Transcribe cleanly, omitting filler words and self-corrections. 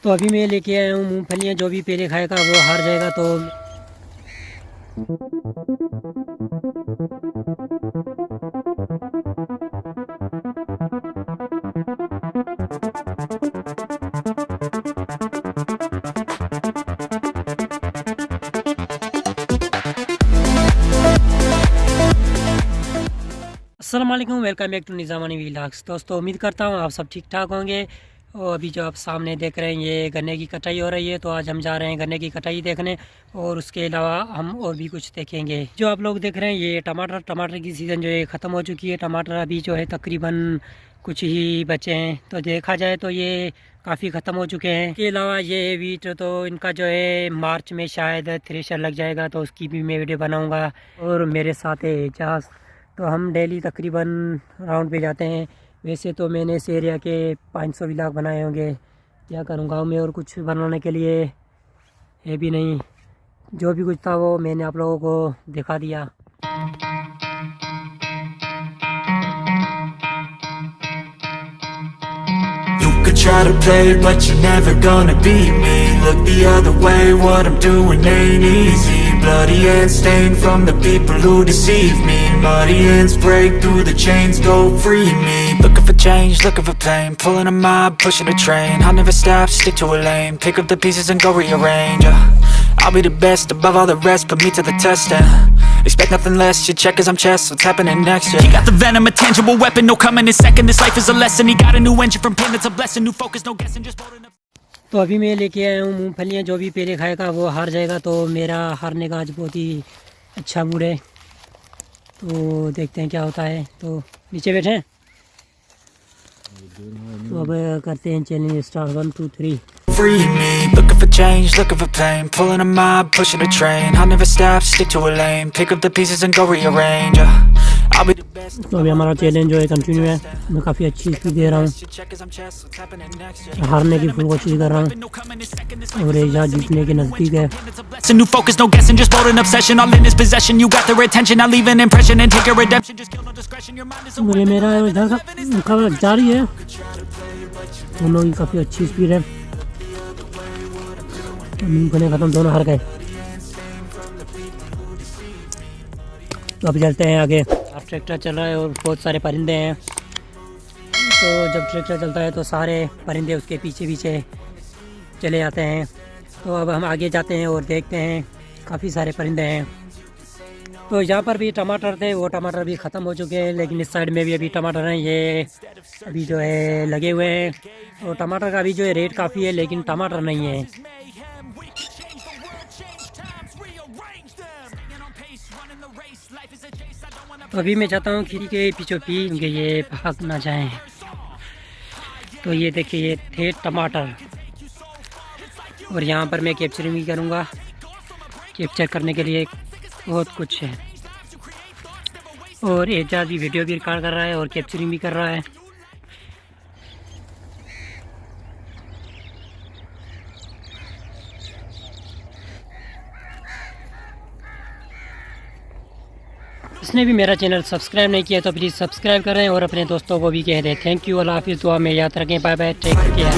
तो अभी मैं लेके आया हूँ मूंगफलियाँ। जो भी पहले खाएगा वो हार जाएगा। तो अस्सलाम वालेकुम, वेलकम बैक टू निज़ामानी व्लॉग्स। दोस्तों उम्मीद करता हूँ आप सब ठीक ठाक होंगे। और अभी जो आप सामने देख रहे हैं ये गन्ने की कटाई हो रही है। तो आज हम जा रहे हैं गन्ने की कटाई देखने, और उसके अलावा हम और भी कुछ देखेंगे। जो आप लोग देख रहे हैं ये टमाटर की सीज़न जो है ख़त्म हो चुकी है। टमाटर अभी जो है तकरीबन कुछ ही बचे हैं। तो देखा जाए तो ये काफ़ी ख़त्म हो चुके हैं। इसके अलावा ये वीट तो इनका जो है मार्च में शायद थ्रेशर लग जाएगा, तो उसकी भी मैं वीडियो बनाऊँगा। और मेरे साथ है एजाज। तो हम डेली तकरीबन राउंड पे जाते हैं। वैसे तो मैंने इस एरिया के 500 व्लॉग बनाए होंगे। क्या करूँ, गांव में और कुछ बनाने के लिए है भी नहीं। जो भी कुछ था वो मैंने आप लोगों को दिखा दिया। Could try to play, but you're never gonna beat me. Look the other way, what I'm doing ain't easy. Bloody hands stained from the people who deceive me. Muddy hands break through the chains, go free me. Looking for change, looking for pain. Pulling a mob, pushing a train. I'll never stop, stick to a lane. Pick up the pieces and go rearrange. I'll be the best above all the rest, put me to the test and expect nothing less. Your check is I'm chess, what's happening next? Yeah. He got the venom, a tangible weapon, no coming in second. This life is a lesson. He got a new engine from pain, that's a blessing. New focus, no guessing, just bold enough. तो अभी मैं लेके आया हूँ मूंगफलियाँ। जो भी पहले खाएगा वो हार जाएगा। तो मेरा हारने का आज बहुत ही अच्छा मूड है। तो देखते हैं क्या होता है। तो नीचे बैठे हैं। तो अब करते हैं challenge start. 1 2 3। Free me, looking for change, looking for pain. Pulling a mob, pushing a train. I'll never stop, stick to a lane. Pick up the pieces and go rearrange. I'll be the best. तो अभी हमारा challenge जो है continue है। मैं काफ़ी अच्छी speed दे रहा हूँ। हारने की पूरी कोशिश कर रहा हूँ और एजाज जीतने के नज़दीक है। New focus, no guessing, just bold an obsession. All in his possession, you got their attention. I'll leave an impression and take your redemption. Just kill no discretion, your mind is a मुझे मेरा इधर का जारी है। दोनों की काफ़ी अच्छी स्पीड है। मूंगफली ख़त्म, दोनों हार गए। तो अब चलते हैं आगे। अब ट्रैक्टर चल रहा है और बहुत सारे परिंदे हैं। तो जब ट्रैक्टर चलता है तो सारे परिंदे उसके पीछे पीछे चले जाते हैं। तो अब हम आगे जाते हैं और देखते हैं काफ़ी सारे परिंदे हैं। तो यहाँ पर भी टमाटर थे, वो टमाटर भी ख़त्म हो चुके हैं। लेकिन इस साइड में भी अभी टमाटर हैं, ये अभी जो है लगे हुए हैं। और टमाटर का भी जो है रेट काफ़ी है, लेकिन टमाटर नहीं है। तो अभी मैं चाहता हूँ खीरी के पीछे क्योंकि ये भाग ना जाएं। तो ये देखिए ये थे टमाटर, और यहाँ पर मैं कैप्चरिंग भी करूँगा। कैप्चर करने के लिए बहुत कुछ है। और एजाज भी वीडियो भी रिकॉर्ड कर रहा है और कैप्चरिंग भी कर रहा है। जिसने भी मेरा चैनल सब्सक्राइब नहीं किया तो प्लीज़ सब्सक्राइब करें और अपने दोस्तों को भी कह दें थैंक यू। अल्लाह हाफिज़, दुआ में याद रखें। Bye bye, take care.